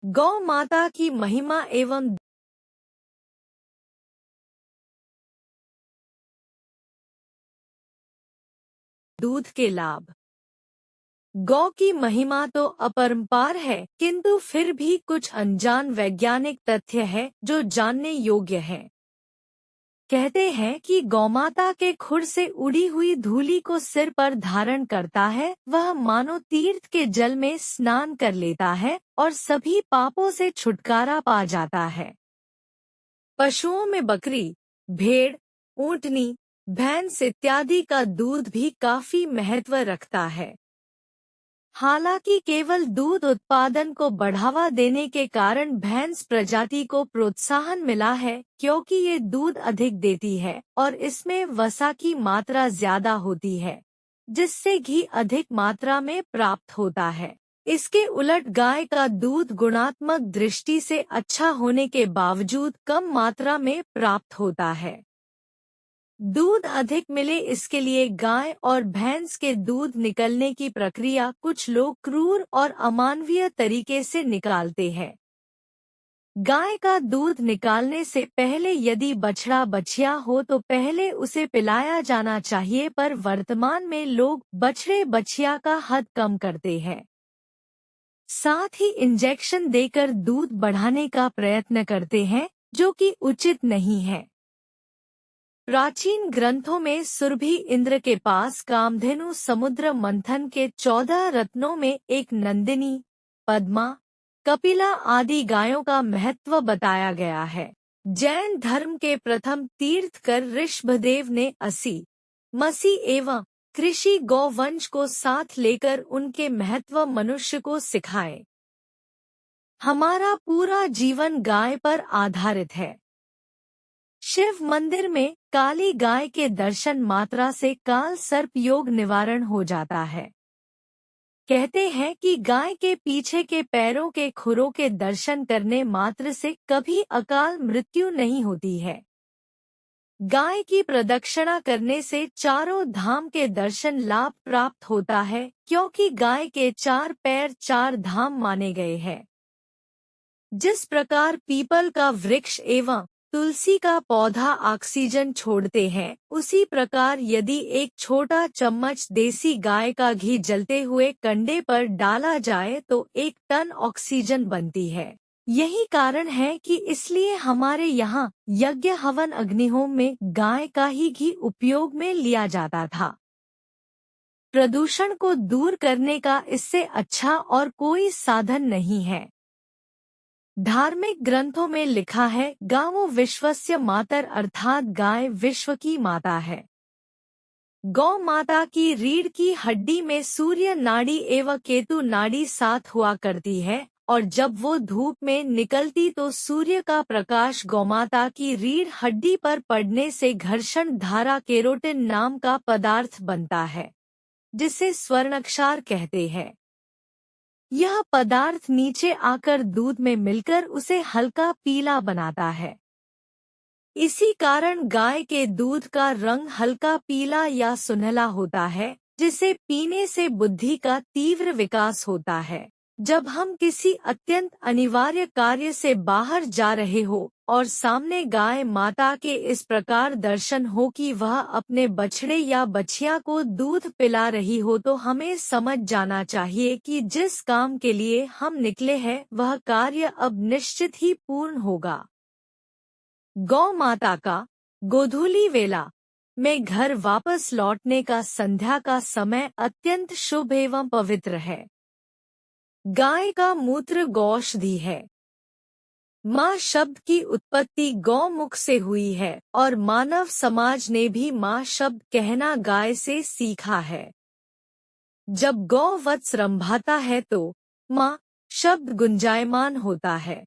गौ माता की महिमा एवं दूध के लाभ। गौ की महिमा तो अपरंपार है, किंतु फिर भी कुछ अनजान वैज्ञानिक तथ्य है जो जानने योग्य है। कहते हैं कि गौमाता के खुर से उड़ी हुई धूली को सिर पर धारण करता है, वह मानो तीर्थ के जल में स्नान कर लेता है और सभी पापों से छुटकारा पा जाता है। पशुओं में बकरी, भेड़, ऊंटनी, भैंस इत्यादि का दूध भी काफी महत्व रखता है। हालांकि केवल दूध उत्पादन को बढ़ावा देने के कारण भैंस प्रजाति को प्रोत्साहन मिला है, क्योंकि ये दूध अधिक देती है और इसमें वसा की मात्रा ज्यादा होती है, जिससे घी अधिक मात्रा में प्राप्त होता है। इसके उलट गाय का दूध गुणात्मक दृष्टि से अच्छा होने के बावजूद कम मात्रा में प्राप्त होता है। दूध अधिक मिले इसके लिए गाय और भैंस के दूध निकलने की प्रक्रिया कुछ लोग क्रूर और अमानवीय तरीके से निकालते हैं। गाय का दूध निकालने से पहले यदि बछड़ा बछिया हो तो पहले उसे पिलाया जाना चाहिए, पर वर्तमान में लोग बछड़े बछिया का हद कम करते हैं। साथ ही इंजेक्शन देकर दूध बढ़ाने का प्रयत्न करते हैं, जो कि उचित नहीं है। प्राचीन ग्रंथों में सुरभि इंद्र के पास कामधेनु समुद्र मंथन के 14 रत्नों में एक नंदिनी, पद्मा, कपिला आदि गायों का महत्व बताया गया है। जैन धर्म के प्रथम तीर्थकर ऋषभदेव ने 80 मसी एवं कृषि गौवंश को साथ लेकर उनके महत्व मनुष्य को सिखाए। हमारा पूरा जीवन गाय पर आधारित है। शिव मंदिर में काली गाय के दर्शन मात्रा से काल सर्प योग निवारण हो जाता है। कहते हैं कि गाय के पीछे के पैरों के खुरों के दर्शन करने मात्र से कभी अकाल मृत्यु नहीं होती है। गाय की प्रदक्षिणा करने से चारों धाम के दर्शन लाभ प्राप्त होता है, क्योंकि गाय के 4 पैर 4 धाम माने गए हैं। जिस प्रकार पीपल का वृक्ष एवं तुलसी का पौधा ऑक्सीजन छोड़ते हैं, उसी प्रकार यदि एक छोटा चम्मच देसी गाय का घी जलते हुए कंडे पर डाला जाए तो 1 टन ऑक्सीजन बनती है। यही कारण है कि इसलिए हमारे यहाँ यज्ञ हवन अग्निहोम में गाय का ही घी उपयोग में लिया जाता था। प्रदूषण को दूर करने का इससे अच्छा और कोई साधन नहीं है। धार्मिक ग्रंथों में लिखा है, गावो विश्वस्य मातर, अर्थात गाय विश्व की माता है। गौ माता की रीढ़ की हड्डी में सूर्य नाड़ी एवं केतु नाड़ी साथ हुआ करती है, और जब वो धूप में निकलती तो सूर्य का प्रकाश गौमाता की रीढ़ हड्डी पर पड़ने से घर्षण धारा केरोटिन नाम का पदार्थ बनता है, जिसे स्वर्णक्षार कहते हैं। यह पदार्थ नीचे आकर दूध में मिलकर उसे हल्का पीला बनाता है। इसी कारण गाय के दूध का रंग हल्का पीला या सुनहला होता है, जिसे पीने से बुद्धि का तीव्र विकास होता है। जब हम किसी अत्यंत अनिवार्य कार्य से बाहर जा रहे हो और सामने गाय माता के इस प्रकार दर्शन हो कि वह अपने बछड़े या बछिया को दूध पिला रही हो, तो हमें समझ जाना चाहिए कि जिस काम के लिए हम निकले हैं वह कार्य अब निश्चित ही पूर्ण होगा। गौ माता का गोधूली वेला में घर वापस लौटने का संध्या का समय अत्यंत शुभ एवं पवित्र है। गाय का मूत्र गौषधि है। माँ शब्द की उत्पत्ति गौमुख से हुई है और मानव समाज ने भी माँ शब्द कहना गाय से सीखा है। जब गौ वत्स रंभाता है तो माँ शब्द गुंजायमान होता है।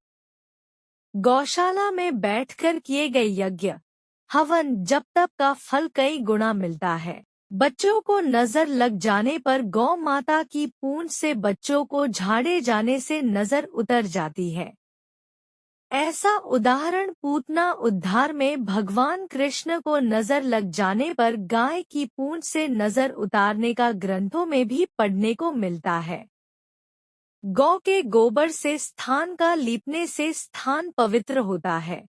गौशाला में बैठकर किए गए यज्ञ, हवन, जप तप का फल कई गुना मिलता है। बच्चों को नजर लग जाने पर गौ माता की पूंछ से बच्चों को झाड़े जाने से नजर उतर जाती है। ऐसा उदाहरण पूतना उद्धार में भगवान कृष्ण को नजर लग जाने पर गाय की पूंछ से नजर उतारने का ग्रंथों में भी पढ़ने को मिलता है। गौ के गोबर से स्थान का लीपने से स्थान पवित्र होता है।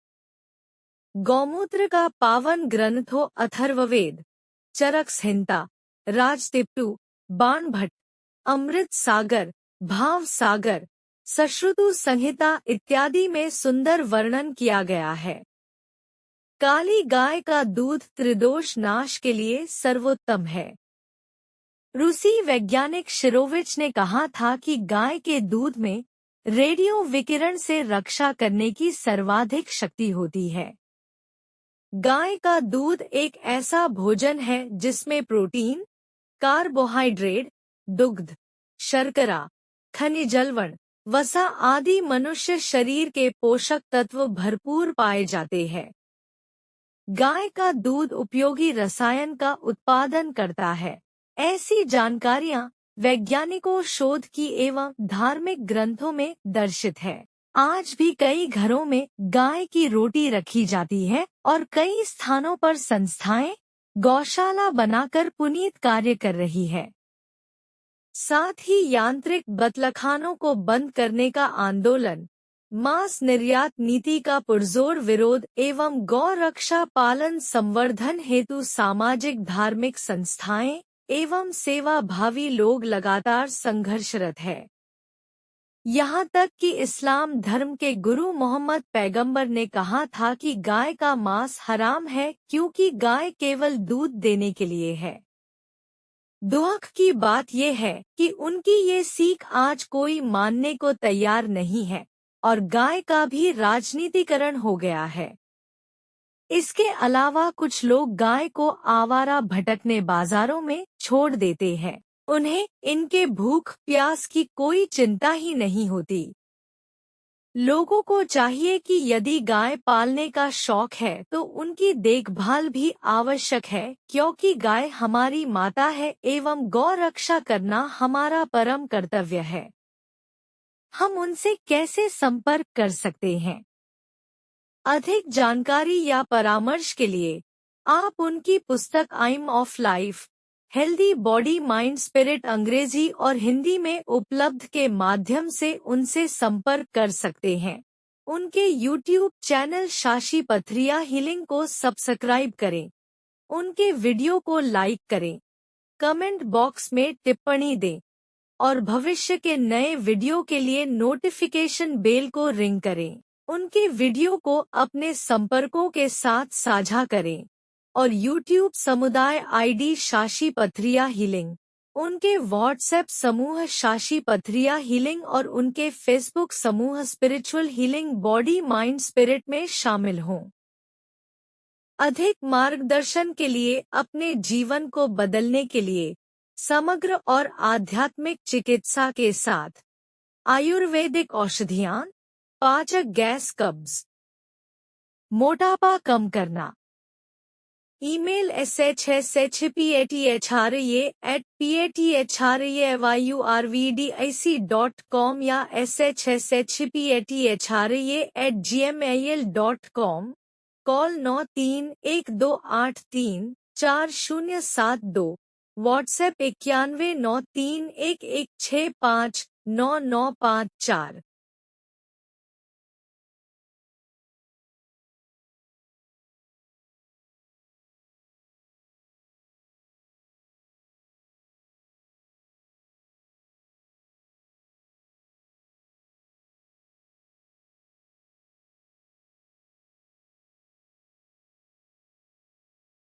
गौमूत्र का पावन ग्रंथ हो अथर्ववेद, चरक संहिता, राजतिप्टु, बाणभट्ट, अमृत सागर, भाव सागर, सश्रुतु संहिता इत्यादि में सुंदर वर्णन किया गया है। काली गाय का दूध त्रिदोष नाश के लिए सर्वोत्तम है। रूसी वैज्ञानिक शिरोविच ने कहा था कि गाय के दूध में रेडियो विकिरण से रक्षा करने की सर्वाधिक शक्ति होती है। गाय का दूध एक ऐसा भोजन है जिसमें प्रोटीन, कार्बोहाइड्रेट, दुग्ध, शर्करा, खनिज लवण, वसा आदि मनुष्य शरीर के पोषक तत्व भरपूर पाए जाते हैं। गाय का दूध उपयोगी रसायन का उत्पादन करता है। ऐसी जानकारियां वैज्ञानिकों शोध की एवं धार्मिक ग्रंथों में दर्शित है। आज भी कई घरों में गाय की रोटी रखी जाती है और कई स्थानों पर संस्थाएं गौशाला बनाकर पुनीत कार्य कर रही है। साथ ही यांत्रिक बतलखानों को बंद करने का आंदोलन, मांस निर्यात नीति का पुरजोर विरोध एवं गौ रक्षा पालन संवर्धन हेतु सामाजिक धार्मिक संस्थाएं एवं सेवा भावी लोग लगातार संघर्षरत है। यहाँ तक कि इस्लाम धर्म के गुरु मोहम्मद पैगंबर ने कहा था कि गाय का मांस हराम है क्योंकि गाय केवल दूध देने के लिए है। दुख की बात यह है कि उनकी ये सीख आज कोई मानने को तैयार नहीं है और गाय का भी राजनीतिकरण हो गया है। इसके अलावा कुछ लोग गाय को आवारा भटकने बाजारों में छोड़ देते हैं। उन्हें इनके भूख प्यास की कोई चिंता ही नहीं होती। लोगों को चाहिए कि यदि गाय पालने का शौक है तो उनकी देखभाल भी आवश्यक है क्योंकि गाय हमारी माता है एवं गौ रक्षा करना हमारा परम कर्तव्य है। हम उनसे कैसे संपर्क कर सकते हैं? अधिक जानकारी या परामर्श के लिए आप उनकी पुस्तक आइम of life, healthy body mind spirit अंग्रेजी और हिंदी में उपलब्ध के माध्यम से उनसे संपर्क कर सकते हैं। उनके YouTube चैनल शाशी पथरिया हीलिंग को सब्सक्राइब करें। उनके वीडियो को लाइक करें, कमेंट बॉक्स में टिप्पणी दें और भविष्य के नए वीडियो के लिए नोटिफिकेशन बेल को रिंग करें। उनके वीडियो को अपने संपर्कों के साथ साझा करें और YouTube समुदाय ID शाशी पथरिया हीलिंग, उनके व्हाट्सएप समूह शाशी पथरिया हीलिंग और उनके फेसबुक समूह spiritual healing body mind spirit में शामिल हों। अधिक मार्गदर्शन के लिए अपने जीवन को बदलने के लिए समग्र और आध्यात्मिक चिकित्सा के साथ आयुर्वेदिक औषधियां, पाचक गैस, कब्ज, मोटापा कम करना। ईमेल shshpatharia@pathrayurvdic.com या shshpatharia@gmail.com। कॉल 9312834072। व्हाट्सएप 919311659954।